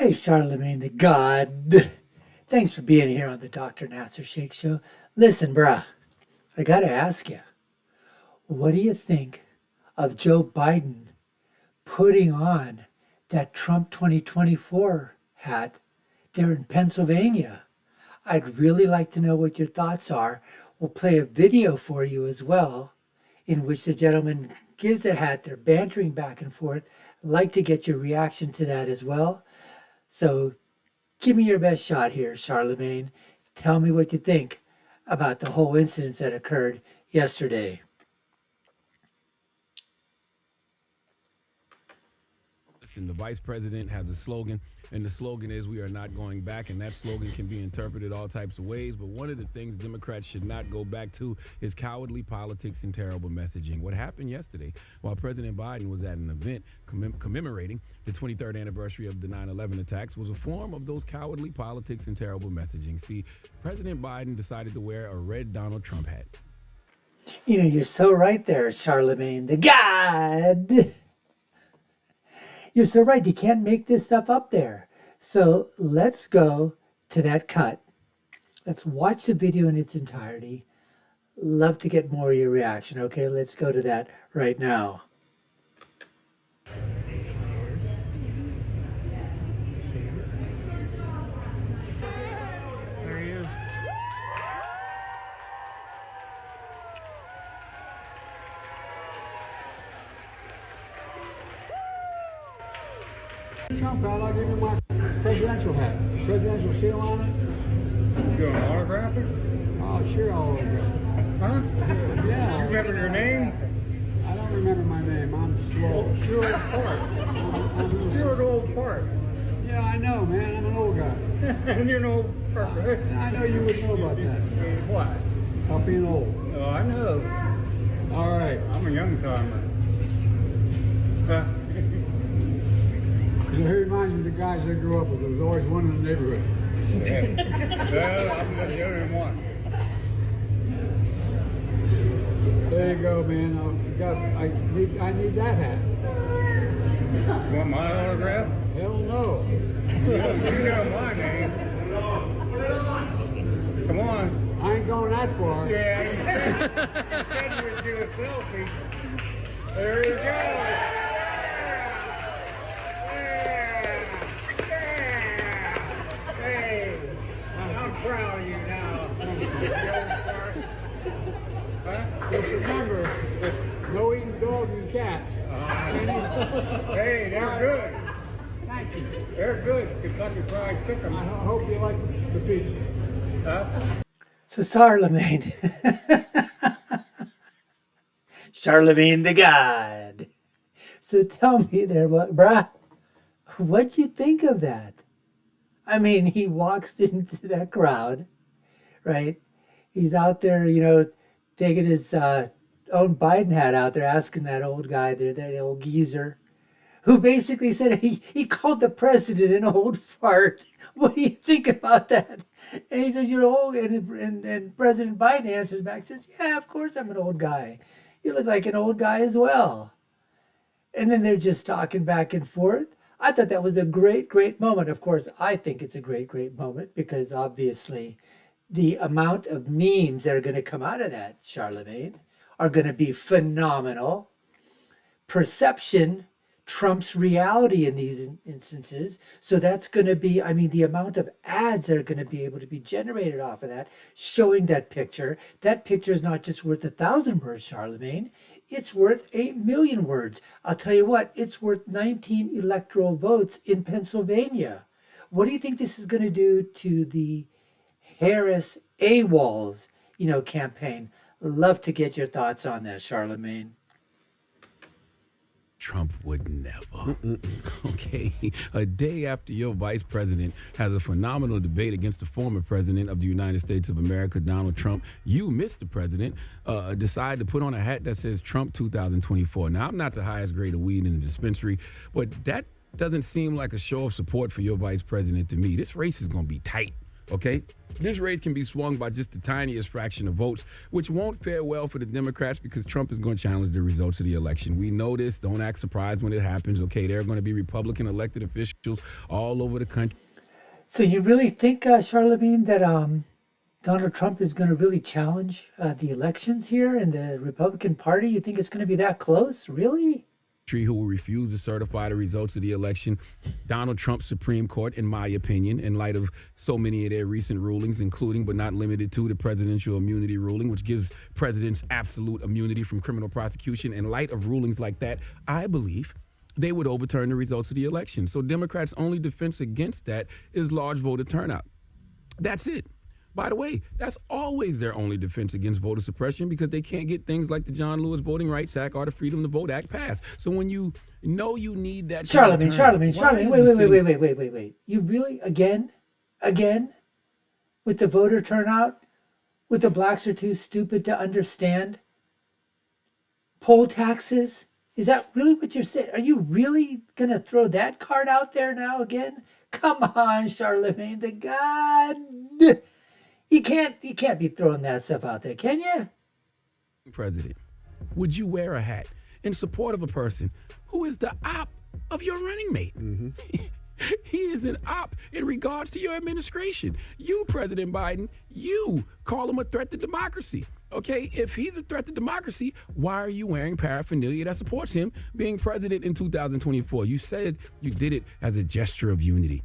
Hey, Charlamagne the God. Thanks for being here on the Dr. Nasser Shake Show. Listen, bruh, I gotta ask you, what do you think of Joe Biden putting on that Trump 2024 hat there in Pennsylvania? I'd really like to know what your thoughts are. We'll play a video for you as well, in which the gentleman gives a hat. They're bantering back and forth. I'd like to get your reaction to that as well. So give me your best shot here, Charlamagne. Tell me what you think about the whole incident that occurred yesterday. Listen, the vice president has a slogan, and the slogan is "We are not going back," and that slogan can be interpreted all types of ways. But one of the things Democrats should not go back to is cowardly politics and terrible messaging. What happened yesterday, while President Biden was at an event commemorating the 23rd anniversary of the 9/11 attacks, was a form of those cowardly politics and terrible messaging. See, President Biden decided to wear a red Donald Trump hat. You know, you're so right there, Charlamagne the God. You're so right. You can't make this stuff up there. So let's go to that cut. Let's watch the video in its entirety. Love to get more of your reaction. Okay, let's go to that right now. There he is. Trump hat, I'll give you my presidential hat. Presidential seal on it. You gonna autograph it? Oh, sure, I'll autograph it. Huh? Yeah. Remember your name? I don't remember my name. I'm slow. Stuart Park. Stuart Old Park. Yeah, I know, man. I'm an old guy. And you're an old person. And I know you would know about that. What? About being old. Oh, I know. All right. I'm a young timer. Huh? It reminds me of the guys I grew up with. There was always one in the neighborhood. Yeah. Well, I'm the only one. There you go, man. I need that hat. You want my autograph? Hell no. You know my name. Come on. I ain't going that far. Yeah. You said you would do a selfie. There he goes. Proud of you now. Just remember, no eating dogs and cats. Hey, they're good. Thank you. They're good. Kentucky Fried Chicken. I hope you like the pizza. Huh? So Charlamagne. Charlamagne the God. So tell me there, what'd you think of that? I mean, he walks into that crowd, right? He's out there, taking his own Biden hat out there, asking that old guy there, that old geezer, who basically said he called the president an old fart. What do you think about that? And he says, you're old. And President Biden answers back, says, yeah, of course I'm an old guy. You look like an old guy as well. And then they're just talking back and forth. I thought that was a great, great moment. Of course, I think it's a great, great moment because obviously the amount of memes that are going to come out of that, Charlamagne, are going to be phenomenal. Perception trumps reality in these instances. So that's going to be, the amount of ads that are going to be able to be generated off of that, showing that picture. That picture is not just worth 1,000 words, Charlamagne. It's worth 8 million words. I'll tell you what, it's worth 19 electoral votes in Pennsylvania. What do you think this is going to do to the Harris AWOLs, campaign? Love to get your thoughts on that, Charlamagne. Trump would never. Okay. A day after your vice president has a phenomenal debate against the former president of the United States of America, Donald Trump, you, Mr. President, decide to put on a hat that says Trump 2024. Now, I'm not the highest grade of weed in the dispensary, but that doesn't seem like a show of support for your vice president to me. This race is going to be tight. okay? This race can be swung by just the tiniest fraction of votes, which won't fare well for the Democrats because Trump is going to challenge the results of the election. We know this. Don't act surprised when it happens, okay? There are going to be Republican elected officials all over the country. So you really think, Charlamagne, that Donald Trump is going to really challenge the elections here in the Republican Party? You think it's going to be that close? Really? Who will refuse to certify the results of the election. Donald Trump's Supreme Court, in my opinion, in light of so many of their recent rulings, including but not limited to the presidential immunity ruling, which gives presidents absolute immunity from criminal prosecution. In light of rulings like that, I believe they would overturn the results of the election. So Democrats' only defense against that is large voter turnout. That's it. By the way, that's always their only defense against voter suppression because they can't get things like the John Lewis Voting Rights Act or the Freedom to Vote Act passed. So when you know you need that... Charlamagne, wait. You really, again, with the voter turnout, with the blacks are too stupid to understand poll taxes? Is that really what you're saying? Are you really going to throw that card out there now again? Come on, Charlamagne the God. You can't be throwing that stuff out there, can you? President, would you wear a hat in support of a person who is the op of your running mate? Mm-hmm. He is an op in regards to your administration. You, President Biden, you call him a threat to democracy. Okay, if he's a threat to democracy, why are you wearing paraphernalia that supports him being president in 2024? You said you did it as a gesture of unity.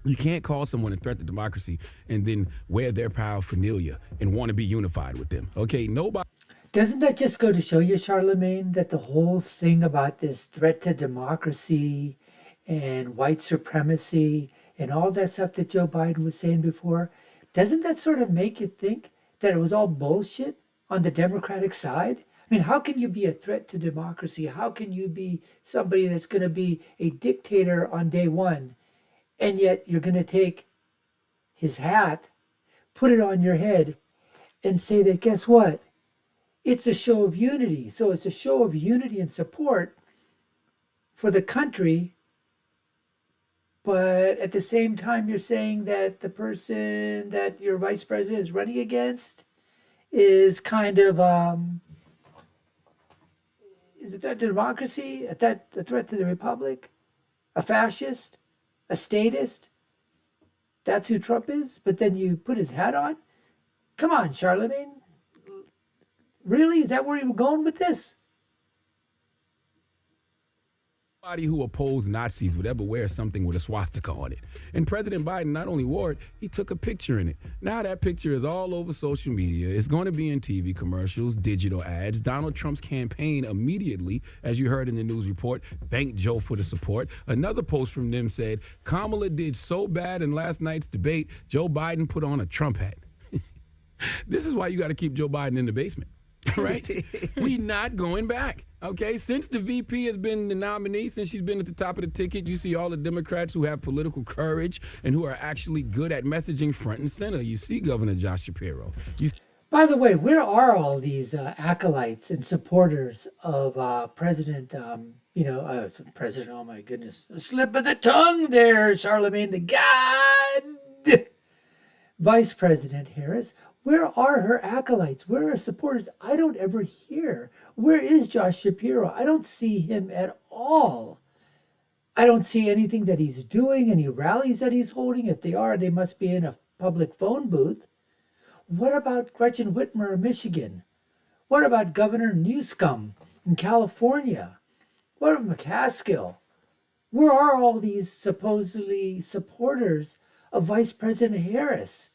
You can't call someone a threat to democracy and then wear their paraphernalia and want to be unified with them. Okay, nobody. Doesn't that just go to show you, Charlamagne, that the whole thing about this threat to democracy and white supremacy and all that stuff that Joe Biden was saying before, doesn't that sort of make you think that it was all bullshit on the Democratic side? I mean, how can you be a threat to democracy? How can you be somebody that's going to be a dictator on day one? And yet you're going to take his hat, put it on your head, and say that, guess what? It's a show of unity. So it's a show of unity and support for the country. But at the same time, you're saying that the person that your vice president is running against is kind of, is a threat to democracy? A threat to the republic? A fascist? A statist? That's who Trump is? But then you put his hat on? Come on, Charlamagne. Really? Is that where you were going with this? Anybody who opposed Nazis would ever wear something with a swastika on it. And President Biden not only wore it, he took a picture in it. Now that picture is all over social media. It's going to be in TV commercials, digital ads. Donald Trump's campaign immediately, as you heard in the news report, thanked Joe for the support. Another post from them said, Kamala did so bad in last night's debate, Joe Biden put on a Trump hat. This is why you got to keep Joe Biden in the basement. Right? We not going back. Okay? Since the VP has been the nominee, since she's been at the top of the ticket, you see all the Democrats who have political courage and who are actually good at messaging front and center. You see Governor Josh Shapiro. By the way, where are all these acolytes and supporters of President, President, oh my goodness, a slip of the tongue there, Charlamagne the God, Vice President Harris. Where are her acolytes? Where are her supporters? I don't ever hear. Where is Josh Shapiro? I don't see him at all. I don't see anything that he's doing, any rallies that he's holding. If they are, they must be in a public phone booth. What about Gretchen Whitmer of Michigan? What about Governor Newsom in California? What about McCaskill? Where are all these supposedly supporters of Vice President Harris?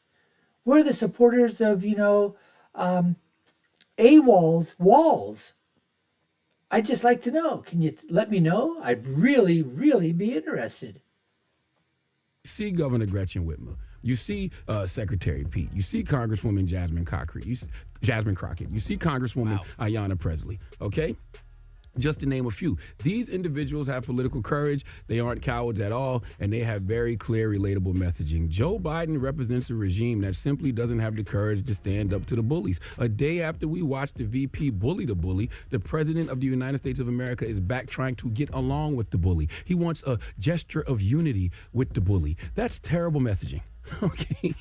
Where are the supporters of, AWOL's walls? I'd just like to know. Can you let me know? I'd really, really be interested. See Governor Gretchen Whitmer. You see Secretary Pete. You see Congresswoman Jasmine Crockett. You see Congresswoman Ayanna Presley. Okay? Just to name a few. These individuals have political courage. They aren't cowards at all, and they have very clear, relatable messaging. Joe Biden represents a regime that simply doesn't have the courage to stand up to the bullies. A day after we watched the VP bully the bully, the President of the United States of America is back trying to get along with the bully. He wants a gesture of unity with the bully. That's terrible messaging. Okay?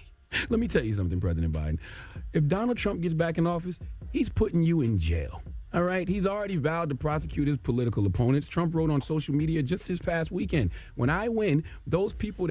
Let me tell you something, President Biden. If Donald Trump gets back in office, he's putting you in jail. All right? He's already vowed to prosecute his political opponents. Trump wrote on social media just this past weekend, when I win, those people...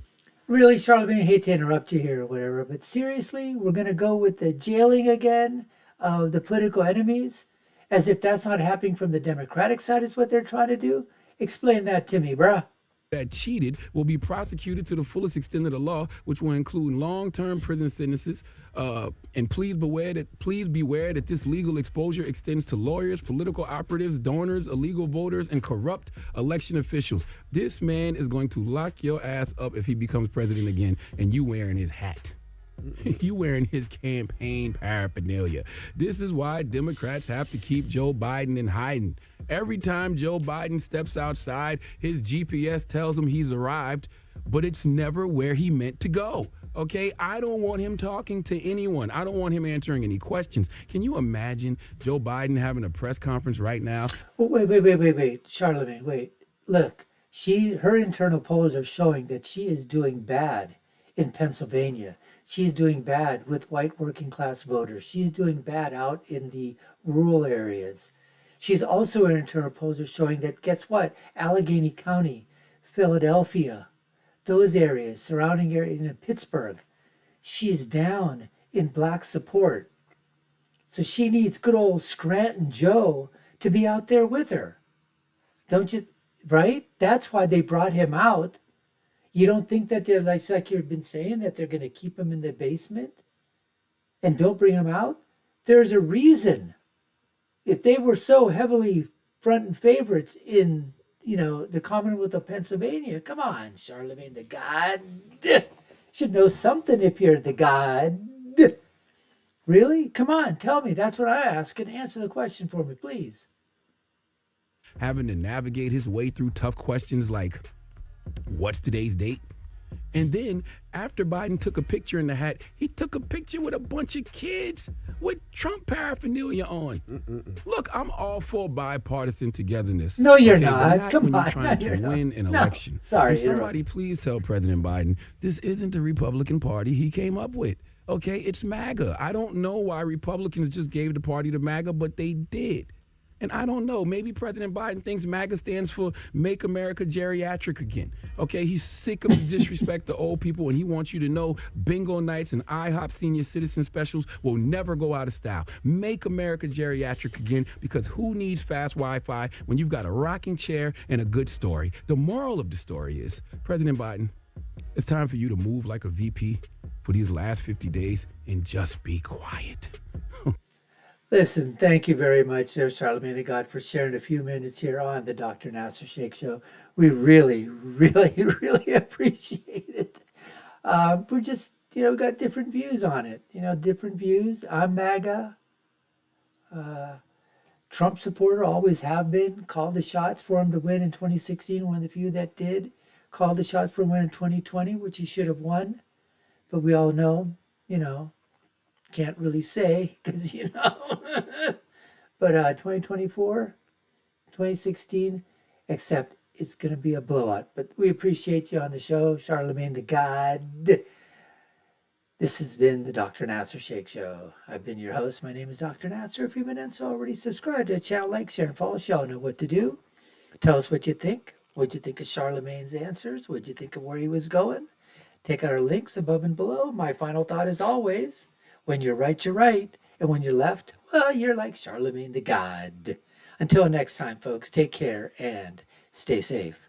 Really, Charlamagne, I hate to interrupt you here or whatever, but seriously, we're going to go with the jailing again of the political enemies, as if that's not happening from the Democratic side is what they're trying to do? Explain that to me, bruh. that cheated will be prosecuted to the fullest extent of the law, which will include long-term prison sentences. And please beware that this legal exposure extends to lawyers, political operatives, donors, illegal voters, and corrupt election officials. This man is going to lock your ass up if he becomes president again, and you wearing his hat. You wearing his campaign paraphernalia. This is why Democrats have to keep Joe Biden in hiding. Every time Joe Biden steps outside, his GPS tells him he's arrived, but it's never where he meant to go. Okay, I don't want him talking to anyone. I don't want him answering any questions. Can you imagine Joe Biden having a press conference right now? Wait, Charlamagne, wait. Look, her internal polls are showing that she is doing bad in Pennsylvania. She's doing bad with white working class voters. She's doing bad out in the rural areas. She's also an internal polls are showing that, guess what? Allegheny County, Philadelphia, those areas, surrounding areas in Pittsburgh, she's down in black support. So she needs good old Scranton Joe to be out there with her. Don't you, right? That's why they brought him out. You don't think that they're like you've been saying, that they're going to keep him in the basement and don't bring him out? There's a reason. If they were so heavily front and favorites in, the Commonwealth of Pennsylvania, come on, Charlamagne the God. Should know something if you're the God. Really? Come on, tell me. That's what I ask, and answer the question for me, please. Having to navigate his way through tough questions like, what's today's date? And then after Biden took a picture in the hat, he took a picture with a bunch of kids with Trump paraphernalia on. Look, I'm all for bipartisan togetherness. No, you're okay, not. Come when on. You're trying You're to win an no. election. Sorry. And somebody please tell President Biden this isn't the Republican Party he came up with. Okay, it's MAGA. I don't know why Republicans just gave the party to MAGA, but they did. And I don't know, maybe President Biden thinks MAGA stands for Make America Geriatric Again. Okay, he's sick of the disrespect to old people, and he wants you to know bingo nights and IHOP senior citizen specials will never go out of style. Make America Geriatric Again, because who needs fast Wi-Fi when you've got a rocking chair and a good story? The moral of the story is, President Biden, it's time for you to move like a VP for these last 50 days and just be quiet. Listen, thank you very much there, Charlamagne the God, for sharing a few minutes here on the Dr. Nasser Sheikh Show. We really, really, really appreciate it. We're just, got different views on it. Different views. I'm MAGA. Trump supporter, always have been. Called the shots for him to win in 2016. One of the few that did. Called the shots for him to win in 2020, which he should have won. But we all know, can't really say because, but 2024, 2016, except it's going to be a blowout. But we appreciate you on the show, Charlamagne the God. This has been the Dr. Nasser Sheikh Show. I've been your host. My name is Dr. Nasser. If you've been so already, subscribe to the channel, like, share, and follow. Y'all know what to do. Tell us what you think. What'd you think of Charlamagne's answers? What'd you think of where he was going? Take out our links above and below. My final thought is always, when you're right, you're right. And when you're left, well, you're like Charlamagne the God. Until next time, folks, take care and stay safe.